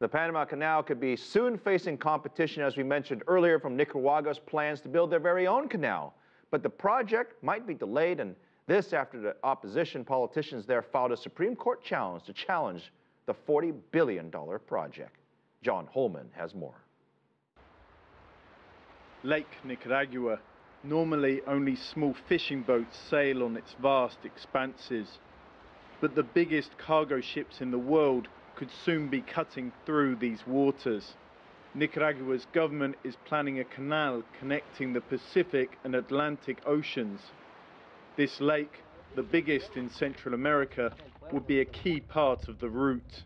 The Panama Canal could be soon facing competition, as we mentioned earlier, from Nicaragua's plans to build their very own canal. But the project might be delayed, and this after the opposition politicians there filed a Supreme Court challenge to challenge the $40 billion project. John Holman has more. Lake Nicaragua. Normally only small fishing boats sail on its vast expanses. But the biggest cargo ships in the world could soon be cutting through these waters. Nicaragua's government is planning a canal connecting the Pacific and Atlantic Oceans. This lake, the biggest in Central America, would be a key part of the route.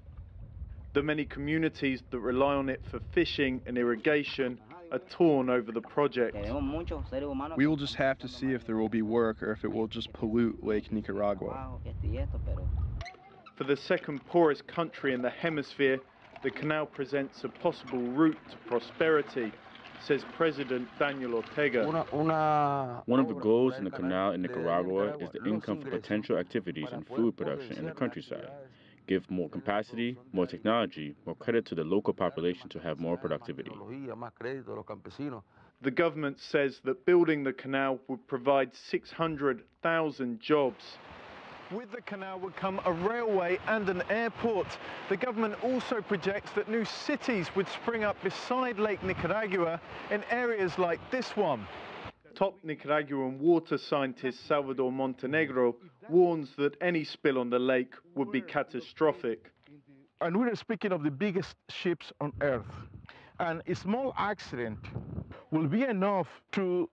The many communities that rely on it for fishing and irrigation are torn over the project. We will just have to see if there will be work or if it will just pollute Lake Nicaragua. For the second poorest country in the hemisphere, the canal presents a possible route to prosperity, says President Daniel Ortega. One of the goals in the canal in Nicaragua is the income for potential activities in food production in the countryside. Give more capacity, more technology, more credit to the local population to have more productivity. The government says that building the canal would provide 600,000 jobs. With the canal would come a railway and an airport. The government also projects that new cities would spring up beside Lake Nicaragua in areas like this one. Top Nicaraguan water scientist Salvador Montenegro warns that any spill on the lake would be catastrophic. And we're speaking of the biggest ships on Earth. And a small accident will be enough to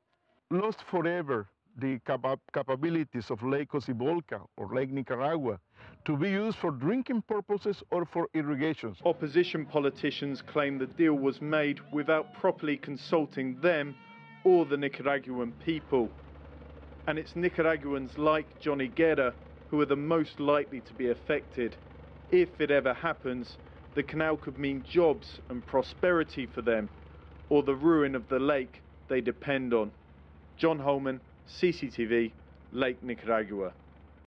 lose forever the capabilities of Lake Ocibolca or Lake Nicaragua to be used for drinking purposes or for irrigation. Opposition politicians claim the deal was made without properly consulting them or the Nicaraguan people. And it's Nicaraguans like Johnny Guerra who are the most likely to be affected. If it ever happens, the canal could mean jobs and prosperity for them, or the ruin of the lake they depend on. John Holman, CCTV, Lake Nicaragua.